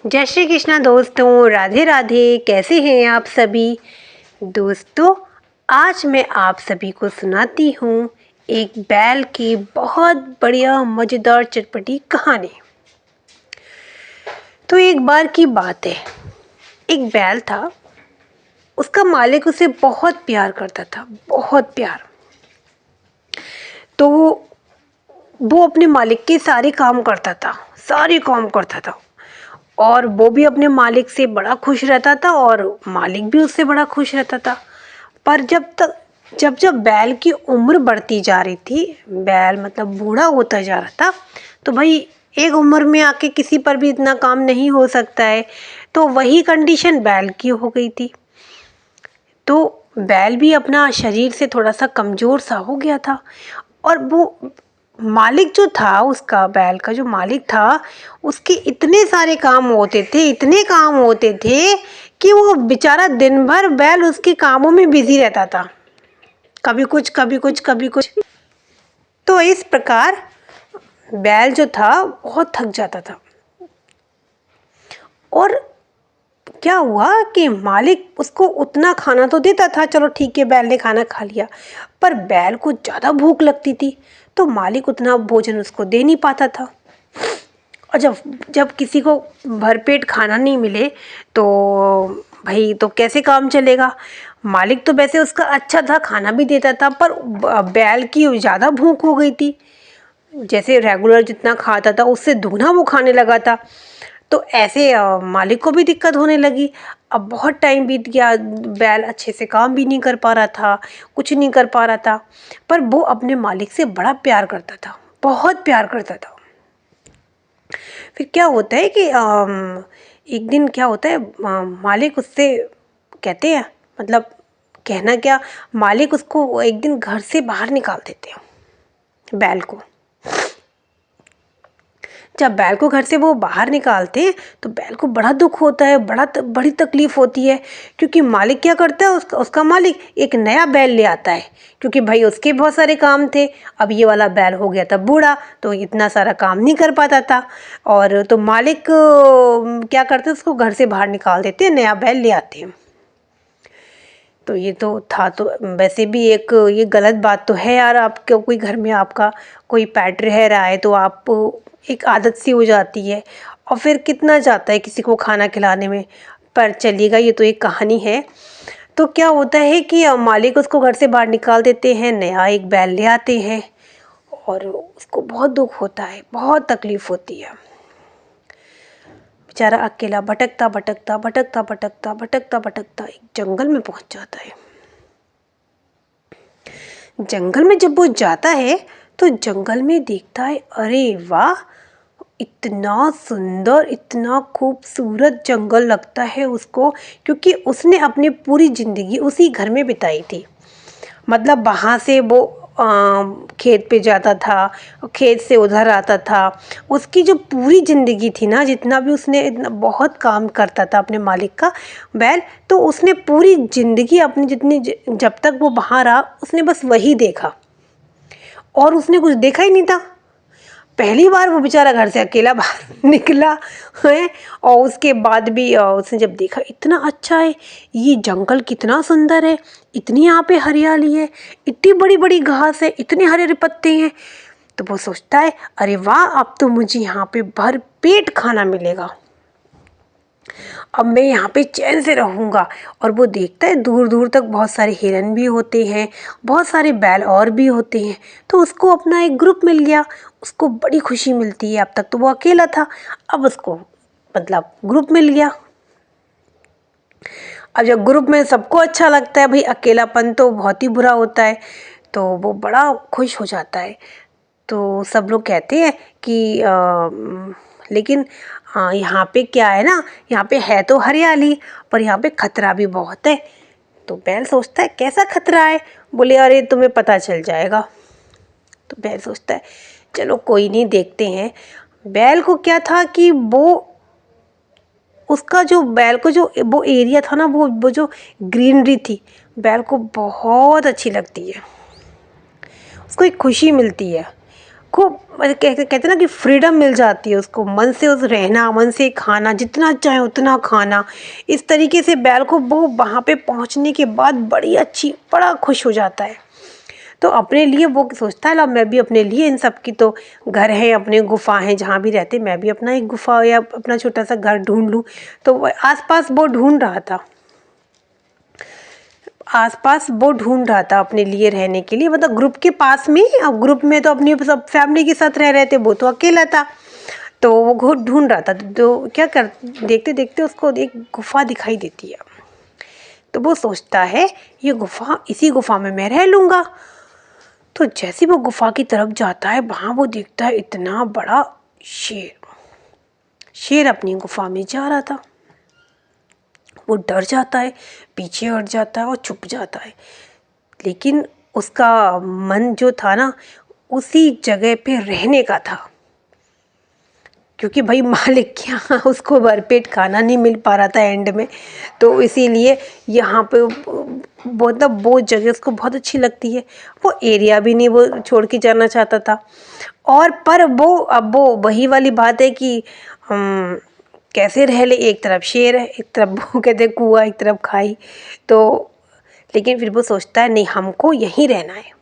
जय श्री कृष्णा दोस्तों, राधे राधे। कैसे हैं आप सभी दोस्तों? आज मैं आप सभी को सुनाती हूँ एक बैल की बहुत बढ़िया मज़ेदार चटपटी कहानी। तो एक बार की बात है, एक बैल था। उसका मालिक उसे बहुत प्यार करता था, बहुत प्यार। तो वो अपने मालिक के सारे काम करता था, सारे काम करता था, और वो भी अपने मालिक से बड़ा खुश रहता था और मालिक भी उससे बड़ा खुश रहता था। पर जब जब बैल की उम्र बढ़ती जा रही थी, बैल मतलब बूढ़ा होता जा रहा था, तो भाई एक उम्र में आके किसी पर भी इतना काम नहीं हो सकता है। तो वही कंडीशन बैल की हो गई थी। तो बैल भी अपना शरीर से थोड़ा सा कमज़ोर सा हो गया था, और वो मालिक जो था, उसका बैल का जो मालिक था, उसके इतने सारे काम होते थे, इतने काम होते थे कि वो बेचारा दिन भर बैल उसके कामों में बिजी रहता था। कभी कुछ कभी कुछ कभी कुछ। तो इस प्रकार बैल जो था बहुत थक जाता था। और क्या हुआ कि मालिक उसको उतना खाना तो देता था, चलो ठीक है, बैल ने खाना खा लिया, पर बैल को ज़्यादा भूख लगती थी, तो मालिक उतना भोजन उसको दे नहीं पाता था। और जब जब किसी को भरपेट खाना नहीं मिले तो भाई तो कैसे काम चलेगा। मालिक तो वैसे उसका अच्छा था, खाना भी देता था, पर बैल की ज़्यादा भूख हो गई थी। जैसे रेगुलर जितना खाता था उससे दुगना वो खाने लगा था। तो ऐसे मालिक को भी दिक्कत होने लगी। अब बहुत टाइम बीत गया, बैल अच्छे से काम भी नहीं कर पा रहा था, कुछ नहीं कर पा रहा था, पर वो अपने मालिक से बड़ा प्यार करता था, बहुत प्यार करता था। फिर क्या होता है कि एक दिन क्या होता है, मालिक उससे कहते हैं, मतलब कहना क्या, मालिक उसको एक दिन घर से बाहर निकाल देते हैं, बैल को। जब बैल को घर से वो बाहर निकालते हैं तो बैल को बड़ा दुख होता है, बड़ी तकलीफ होती है, क्योंकि मालिक क्या करता है, उसका मालिक एक नया बैल ले आता है, क्योंकि भाई उसके बहुत सारे काम थे। अब ये वाला बैल हो गया था बूढ़ा, तो इतना सारा काम नहीं कर पाता था। और तो मालिक क्या करते हैं, उसको घर से बाहर निकाल देते हैं, नया बैल ले आते हैं। तो ये तो था, तो वैसे भी एक ये गलत बात तो है यार। आप कोई घर में आपका कोई पेट रह रहा है तो आप एक आदत सी हो जाती है, और फिर कितना जाता है किसी को खाना खिलाने में। पर चलिएगा, ये तो एक कहानी है। तो क्या होता है कि मालिक उसको घर से बाहर निकाल देते हैं, नया एक बैल ले आते हैं, और उसको बहुत दुख होता है, बहुत तकलीफ होती है। बेचारा अकेला भटकता भटकता भटकता भटकता भटकता भटकता एक जंगल में पहुंच जाता है। जंगल में जब वो जाता है तो जंगल में देखता है, अरे वाह, इतना सुंदर, इतना खूबसूरत जंगल लगता है उसको, क्योंकि उसने अपनी पूरी ज़िंदगी उसी घर में बिताई थी। मतलब वहाँ से वो खेत पे जाता था, खेत से उधर आता था। उसकी जो पूरी ज़िंदगी थी ना, जितना भी उसने इतना बहुत काम करता था अपने मालिक का बैल, तो उसने पूरी ज़िंदगी अपनी जितनी जब तक वो वहाँ रहा, उसने बस वही देखा, और उसने कुछ देखा ही नहीं था। पहली बार वो बेचारा घर से अकेला बाहर निकला है, और उसके बाद भी उसने जब देखा, इतना अच्छा है ये जंगल, कितना सुंदर है, इतनी यहाँ पे हरियाली है, इतनी बड़ी बड़ी घास है, इतने हरे हरे पत्ते हैं। तो वो सोचता है, अरे वाह, अब तो मुझे यहाँ पे भर पेट खाना मिलेगा, अब मैं यहाँ पे चैन से रहूँगा। और वो देखता है दूर दूर तक बहुत सारे हिरन भी होते हैं, बहुत सारे बैल और भी होते हैं। तो उसको अपना एक ग्रुप मिल गया, उसको बड़ी खुशी मिलती है। अब तक तो वो अकेला था, अब उसको मतलब ग्रुप मिल गया। अब जब ग्रुप में सबको अच्छा लगता है, भाई अकेलापन तो बहुत ही बुरा होता है, तो वो बड़ा खुश हो जाता है। तो सब लोग कहते हैं कि लेकिन यहाँ पे क्या है ना, यहाँ पे है तो हरियाली, पर यहाँ पे खतरा भी बहुत है। तो बैल सोचता है, कैसा खतरा है? बोले, अरे तुम्हें पता चल जाएगा। तो बैल सोचता है, चलो कोई नहीं, देखते हैं। बैल को क्या था कि वो उसका जो बैल को जो वो एरिया था ना, वो जो ग्रीनरी थी, बैल को बहुत अच्छी लगती है, उसको एक खुशी मिलती है। खूब कहते हैं ना कि फ्रीडम मिल जाती है उसको, मन से उस रहना, मन से खाना, जितना चाहे उतना खाना। इस तरीके से बैल को वो वहाँ पे पहुँचने के बाद बड़ा खुश हो जाता है। तो अपने लिए वो सोचता है ला मैं भी अपने लिए, इन सब की तो घर है, अपने गुफा हैं जहाँ भी रहते, मैं भी अपना एक गुफा या अपना छोटा सा घर ढूंढ लूँ। तो आसपास वो ढूंढ रहा था, अपने लिए रहने के लिए, मतलब ग्रुप के पास में। अब ग्रुप में तो अपनी सब फैमिली के साथ रह रहे थे, वो तो अकेला था। तो वो घुट ढूंढ रहा था। तो क्या कर देखते देखते उसको एक गुफा दिखाई देती है। तो वो सोचता है ये गुफा, इसी गुफा में मैं रह लूँगा। तो जैसे वो गुफा की तरफ जाता है, वहाँ वो देखता है इतना बड़ा शेर अपनी गुफा में जा रहा था। वो डर जाता है, पीछे हट जाता है और छुप जाता है। लेकिन उसका मन जो था ना, उसी जगह पे रहने का था, क्योंकि भाई मालिक के यहाँ उसको भरपेट खाना नहीं मिल पा रहा था एंड में। तो इसीलिए यहाँ पे मतलब वो जगह उसको बहुत अच्छी लगती है। वो एरिया भी नहीं वो छोड़ के जाना चाहता था। और पर वो वही वाली बात है कि कैसे रह ले, एक तरफ शेर है, एक तरफ वो कहते कुआं, एक तरफ खाई। तो लेकिन फिर वो सोचता है नहीं, हमको यहीं रहना है।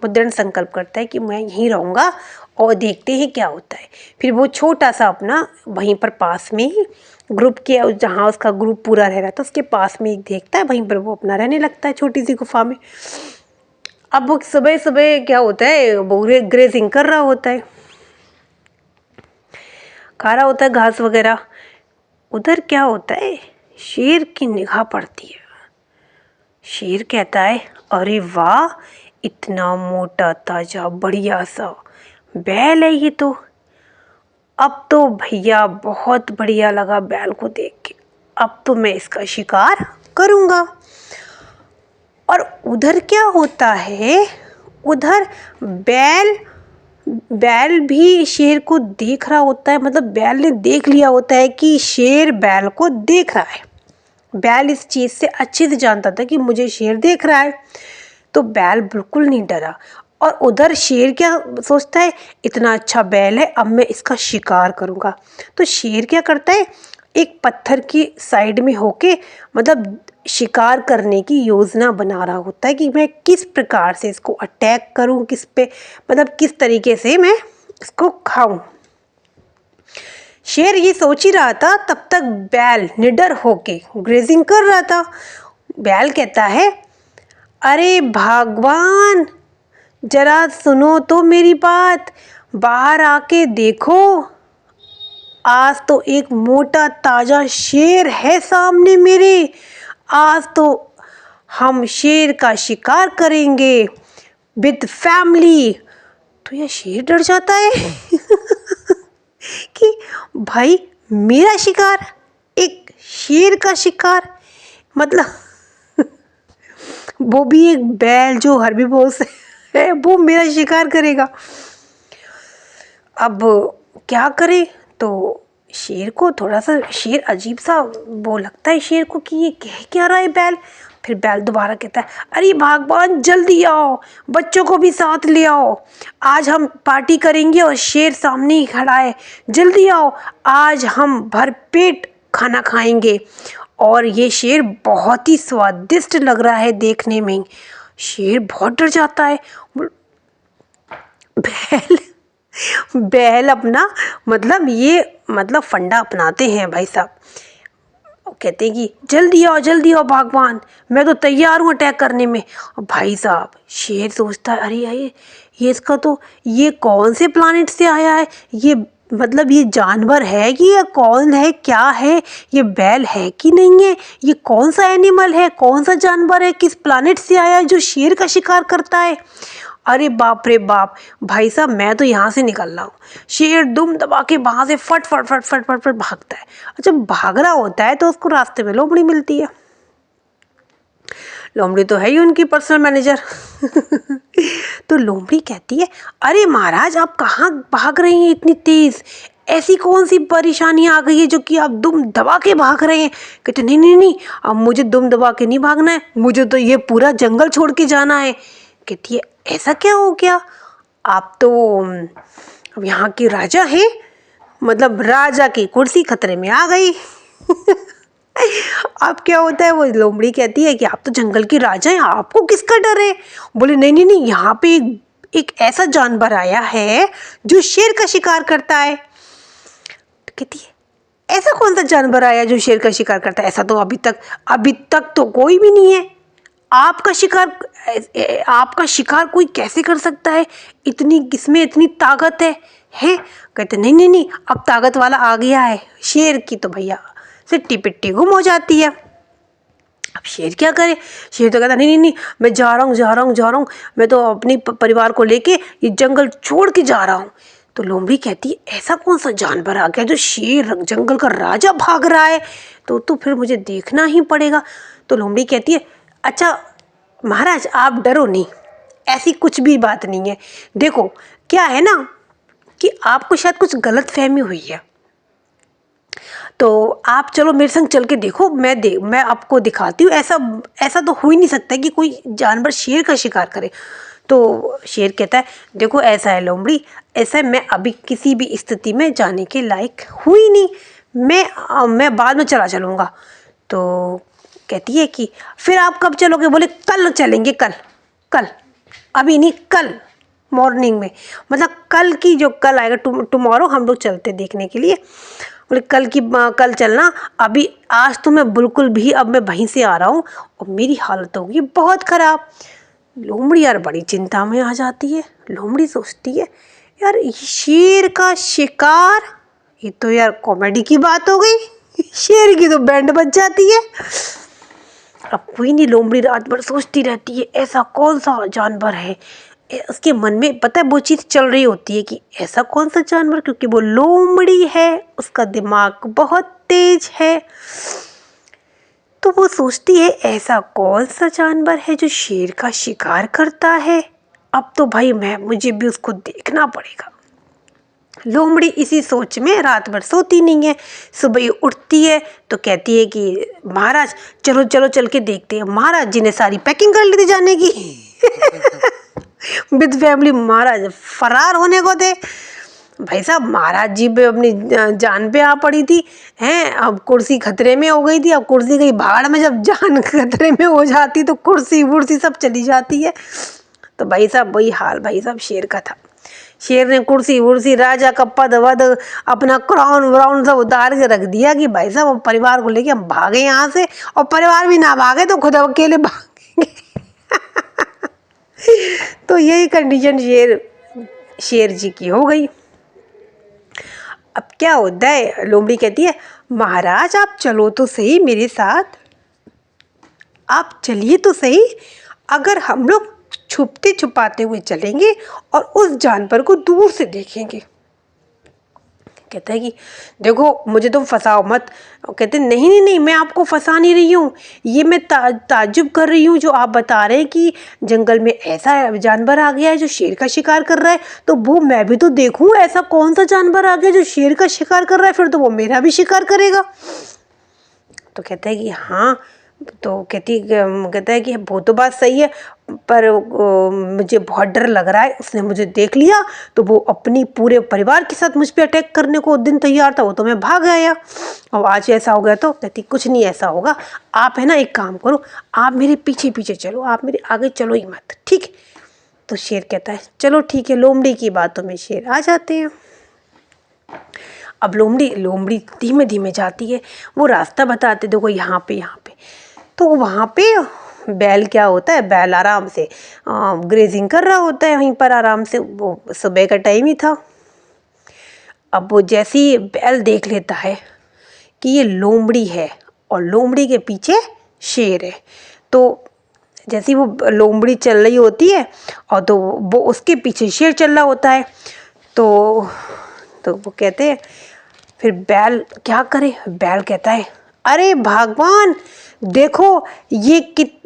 वो दृढ़ संकल्प करता है कि मैं यहीं रहूँगा और देखते हैं क्या होता है। फिर वो छोटा सा अपना वहीं पर पास में ही ग्रुप के, जहाँ उसका ग्रुप पूरा रह रहा था उसके पास में एक देखता है, वहीं पर वो अपना रहने लगता है छोटी सी गुफा में। अब वो सुबह सुबह क्या होता है, वो ग्रेजिंग कर रहा होता है, खा रहा होता है घास वगैरह। उधर क्या होता है, शेर की निगाह पड़ती है। शेर कहता है अरे वाह, इतना मोटा ताजा बढ़िया सा बैल है ये तो। अब तो भैया बहुत बढ़िया लगा बैल को देख के, अब तो मैं इसका शिकार करूँगा। और उधर क्या होता है, उधर बैल भी शेर को देख रहा होता है। मतलब बैल ने देख लिया होता है कि शेर बैल को देख रहा है। बैल इस चीज़ से अच्छे से जानता था कि मुझे शेर देख रहा है। तो बैल बिल्कुल नहीं डरा। और उधर शेर क्या सोचता है, इतना अच्छा बैल है, अब मैं इसका शिकार करूँगा। तो शेर क्या करता है, एक पत्थर की साइड में होके मतलब शिकार करने की योजना बना रहा होता है कि मैं किस प्रकार से इसको अटैक करूँ, किस पे मतलब किस तरीके से मैं इसको खाऊं। शेर ये सोच ही रहा था, तब तक बैल निडर होके ग्रेजिंग कर रहा था। बैल कहता है अरे भगवान, जरा सुनो तो मेरी बात, बाहर आके देखो, आज तो एक मोटा ताजा शेर है सामने मेरे। आज तो हम शेर का शिकार करेंगे विद फैमिली। तो यह शेर डर जाता है कि भाई मेरा शिकार, एक शेर का शिकार, मतलब वो भी एक बैल जो हर्बीवोरस है, वो मेरा शिकार करेगा। अब क्या करे, तो शेर को थोड़ा सा शेर अजीब सा वो लगता है शेर को कि ये कह क्या रहा है बैल। फिर बैल दोबारा कहता है अरे भगवान जल्दी आओ, बच्चों को भी साथ ले आओ, आज हम पार्टी करेंगे और शेर सामने ही खड़ा है, जल्दी आओ, आज हम भरपेट खाना खाएंगे और ये शेर बहुत ही स्वादिष्ट लग रहा है देखने में। शेर बहुत डर जाता है। बैल अपना मतलब फंडा अपनाते हैं भाई साहब। कहते हैं कि जल्दी आओ भगवान, मैं तो तैयार हूँ अटैक करने में। और भाई साहब शेर सोचता है अरे ये इसका तो ये कौन से प्लानिट से आया है, ये मतलब ये जानवर है कि या कौन है, क्या है, ये बैल है कि नहीं है, ये कौन सा एनिमल है, कौन सा जानवर है, किस प्लानिट से आया है जो शेर का शिकार करता है। अरे बाप रे बाप, भाई साहब मैं तो यहाँ से निकल रहा हूँ। शेर दुम दबा के वहाँ से फट भागता है। जब भाग रहा होता है तो उसको रास्ते में लोमड़ी मिलती है। लोमड़ी तो है ही उनकी पर्सनल मैनेजर। तो लोमड़ी कहती है अरे महाराज आप कहाँ भाग रही हैं इतनी तेज, ऐसी कौन सी परेशानी आ गई है जो कि आप दुम दबा के भाग रहे हैं। कहते नहीं, अब मुझे दुम दबा के नहीं भागना है, मुझे तो ये पूरा जंगल छोड़ के जाना है। कहती है ऐसा क्या हो गया, आप तो अब यहाँ के राजा हैं, मतलब राजा की कुर्सी खतरे में आ गई। अब क्या होता है, वो लोमड़ी कहती है कि आप तो जंगल के राजा हैं, आपको किसका डर है। बोले नहीं नहीं नहीं, यहाँ पे एक ऐसा जानवर आया है जो शेर का शिकार करता है। तो कहती है ऐसा कौन सा जानवर आया जो शेर का शिकार करता है, ऐसा तो अभी तक तो कोई भी नहीं है। आपका शिकार कोई कैसे कर सकता है, इतनी किसमें इतनी ताकत है। कहते नहीं नहीं नहीं, अब ताकत वाला आ गया है। शेर की तो भैया सिट्टी पिट्टी गुम हो जाती है। अब शेर क्या करे, शेर तो कहता नहीं नहीं नहीं, मैं जा रहा हूँ, मैं तो अपनी परिवार को लेके ये जंगल छोड़ के जा रहा हूँ। तो लोमड़ी कहती है ऐसा कौन सा जानवर आ गया जो शेर जंगल का राजा भाग रहा है, तो फिर मुझे देखना ही पड़ेगा। तो लोमड़ी कहती है अच्छा महाराज आप डरो नहीं, ऐसी कुछ भी बात नहीं है। देखो क्या है ना कि आपको शायद कुछ गलत फहमी हुई है, तो आप चलो मेरे संग चल के देखो, मैं आपको दिखाती हूँ। ऐसा तो हो ही नहीं सकता कि कोई जानवर शेर का शिकार करे। तो शेर कहता है देखो ऐसा है लोमड़ी, ऐसा है मैं अभी किसी भी स्थिति में जाने के लायक हुई नहीं, मैं बाद में चला चलूँगा। तो कहती है कि फिर आप कब चलोगे। बोले कल चलेंगे, कल अभी नहीं, कल मॉर्निंग में, मतलब कल आएगा टुमारो हम लोग चलते देखने के लिए। बोले कल चलना, अभी आज तो मैं बिल्कुल भी, अब मैं वहीं से आ रहा हूँ और मेरी हालत होगी बहुत ख़राब। लोमड़ी यार बड़ी चिंता में आ जाती है। लोमड़ी सोचती है यार ये शेर का शिकार, ये तो यार कॉमेडी की बात हो गई। शेर की तो बैंड बज जाती है। अब कोई नहीं, लोमड़ी रात भर सोचती रहती है ऐसा कौन सा जानवर है। उसके मन में पता है वो चीज़ चल रही होती है कि ऐसा कौन सा जानवर, क्योंकि वो लोमड़ी है, उसका दिमाग बहुत तेज है। तो वो सोचती है ऐसा कौन सा जानवर है जो शेर का शिकार करता है। अब तो भाई मुझे भी उसको देखना पड़ेगा। लोमड़ी इसी सोच में रात भर सोती नहीं है। सुबह उठती है तो कहती है कि महाराज चल के देखते हैं। महाराज जी ने सारी पैकिंग कर ली थी जाने की। विद फैमिली महाराज फरार होने को थे। भाई साहब महाराज जी पे अपनी जान पे आ पड़ी थी हैं, अब कुर्सी खतरे में हो गई थी। अब कुर्सी गई भाड़ में, जब जान खतरे में हो जाती तो कुर्सी वुर्सी सब चली जाती है। तो भाई साहब वही हाल भाई साहब शेर का था। शेर ने कुर्सी वुर्सी, राजा का पद वद, अपना क्राउन व्राउन सब उतार के रख दिया कि भाई साहब परिवार को लेके हम भागे यहाँ से, और परिवार भी ना भागे तो खुद अकेले भागेंगे। तो यही कंडीशन शेर जी की हो गई। अब क्या होता है, लोमड़ी कहती है महाराज आप चलो तो सही मेरे साथ, आप चलिए तो सही। अगर हम लोग छुपते छुपाते हुए चलेंगे और उस जानवर को दूर से देखेंगे। कहता है कि देखो मुझे तुम फंसाओ मत। कहते नहीं नहीं, मैं आपको फंसा नहीं रही हूँ, ये मैं ताज्जुब कर रही हूँ जो आप बता रहे हैं कि जंगल में ऐसा जानवर आ गया है जो शेर का शिकार कर रहा है, तो वो मैं भी तो देखूँ ऐसा कौन सा जानवर आ गया जो शेर का शिकार कर रहा है, फिर तो वो मेरा भी शिकार करेगा। तो कहता है कि हाँ, तो कहता है कि वो तो बात सही है, पर मुझे बहुत डर लग रहा है, उसने मुझे देख लिया तो वो अपनी पूरे परिवार के साथ मुझ पे अटैक करने को दिन तैयार था, वो तो मैं भाग आया, और आज ऐसा हो गया। तो कहती कुछ नहीं ऐसा होगा, आप है ना एक काम करो, आप मेरे पीछे पीछे चलो, आप मेरे आगे चलो ही मत, ठीक। तो शेर कहता है चलो ठीक है। लोमड़ी की बातों में शेर आ जाते हैं। अब लोमड़ी धीमे धीमे जाती है, वो रास्ता बताते देखो यहाँ पे। तो वहाँ पे बैल क्या होता है, बैल आराम से ग्रेजिंग कर रहा होता है वहीं पर आराम से, वो सुबह का टाइम ही था। अब वो जैसे ही बैल देख लेता है कि ये लोमड़ी है और लोमड़ी के पीछे शेर है, तो जैसे वो लोमड़ी चल रही होती है और तो वो उसके पीछे शेर चल रहा होता है। तो वो कहते हैं, फिर बैल क्या करे, बैल कहता है अरे भगवान देखो,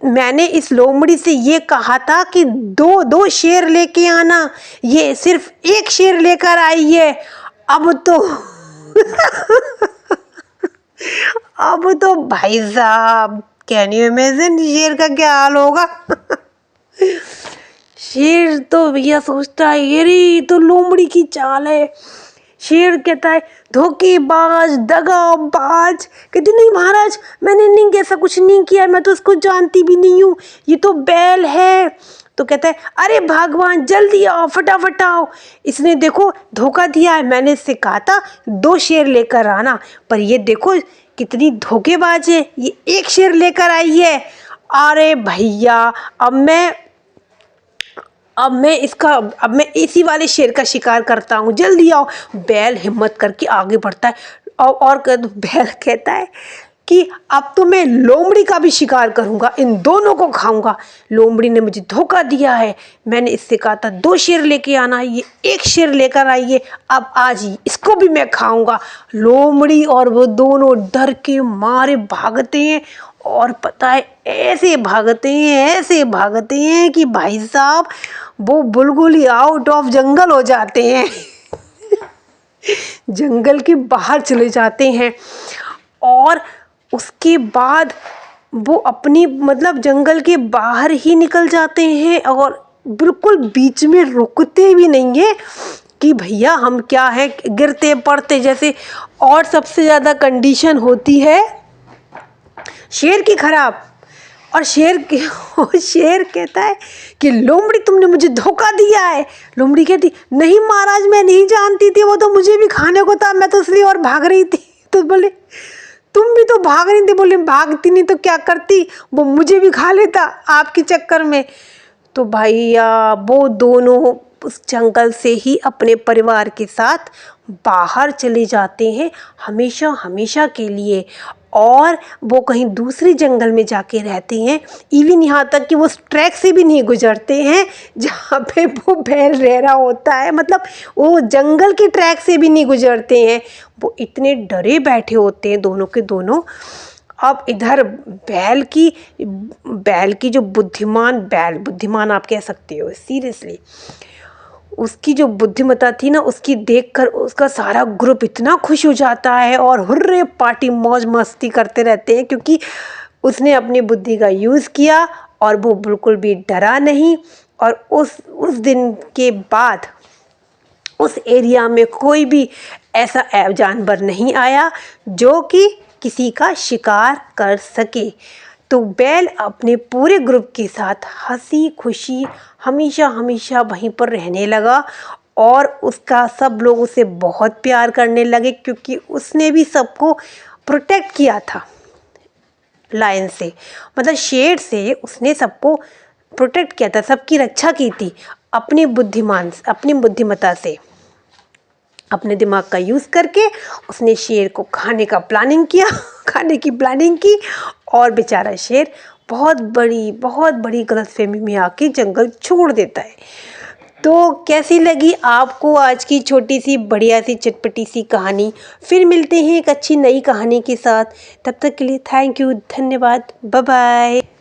मैंने इस लोमड़ी से ये कहा था कि दो शेर लेके आना, ये सिर्फ एक शेर लेकर आई है। अब तो अब तो भाई साहब कैन यू इमेजिन शेर का क्या हाल होगा। शेर तो भैया सोचता है अरे ये तो लोमड़ी की चाल है। शेर कहता है धोखेबाज, दगाबाज। कहती नहीं महाराज, मैंने नहीं ऐसा कुछ नहीं किया, मैं तो इसको जानती भी नहीं हूँ, ये तो बैल है। तो कहता है अरे भगवान जल्दी आओ, फटाफट आओ, इसने देखो धोखा दिया है, मैंने इससे कहा था 2 शेर लेकर आना, पर ये देखो कितनी धोखेबाज है, ये 1 शेर लेकर आई है। अरे भैया अब मैं इसी वाले शेर का शिकार करता हूँ, जल्दी आओ। बैल हिम्मत करके आगे बढ़ता है और बैल कहता है कि अब तो मैं लोमड़ी का भी शिकार करूँगा, इन दोनों को खाऊंगा। लोमड़ी ने मुझे धोखा दिया है, मैंने इससे कहा था 2 शेर लेके आना, ये 1 शेर लेकर आई है, अब आज ही इसको भी मैं खाऊंगा। लोमड़ी और वो दोनों डर के मारे भागते हैं और पता है ऐसे भागते हैं कि भाई साहब वो बिल्कुल ही आउट ऑफ जंगल हो जाते हैं। जंगल के बाहर चले जाते हैं और उसके बाद वो अपनी जंगल के बाहर ही निकल जाते हैं और बिल्कुल बीच में रुकते भी नहीं है कि भैया हम क्या है, गिरते पड़ते जैसे। और सबसे ज़्यादा कंडीशन होती है शेर की खराब, और शेर कहता है कि लोमड़ी तुमने मुझे धोखा दिया है। लोमड़ी कहती नहीं महाराज, मैं नहीं जानती थी, वो तो मुझे भी खाने को था, मैं तो इसलिए और भाग रही थी। तो बोले तुम भी तो भाग रही थी। बोले भागती नहीं तो क्या करती, वो मुझे भी खा लेता आपके चक्कर में। तो भैया वो दोनों उस जंगल से ही अपने परिवार के साथ बाहर चले जाते हैं हमेशा के लिए, और वो कहीं दूसरे जंगल में जाके रहते हैं। इवन यहाँ तक कि वो उस ट्रैक से भी नहीं गुजरते हैं जहाँ पे वो बैल रह रहा होता है, वो जंगल के ट्रैक से भी नहीं गुजरते हैं। वो इतने डरे बैठे होते हैं दोनों के दोनों। अब इधर बैल की जो बुद्धिमान आप कह सकते हो, सीरियसली उसकी जो बुद्धिमत्ता थी ना, उसकी देखकर उसका सारा ग्रुप इतना खुश हो जाता है और हुर्रे पार्टी मौज मस्ती करते रहते हैं, क्योंकि उसने अपनी बुद्धि का यूज़ किया और वो बिल्कुल भी डरा नहीं। और उस दिन के बाद उस एरिया में कोई भी ऐसा जानवर नहीं आया जो कि किसी का शिकार कर सके। तो बैल अपने पूरे ग्रुप के साथ हंसी खुशी हमेशा वहीं पर रहने लगा और उसका सब लोग उसे बहुत प्यार करने लगे, क्योंकि उसने भी सबको प्रोटेक्ट किया था लायन से, शेर से उसने सबको प्रोटेक्ट किया था, सबकी रक्षा की थी अपनी बुद्धिमत्ता से। अपने दिमाग का यूज़ करके उसने शेर को खाने की प्लानिंग की और बेचारा शेर बहुत बड़ी गलतफहमी में आके जंगल छोड़ देता है। तो कैसी लगी आपको आज की छोटी सी बढ़िया सी चटपटी सी कहानी? फिर मिलते हैं एक अच्छी नई कहानी के साथ, तब तक के लिए थैंक यू, धन्यवाद, बाय बाय।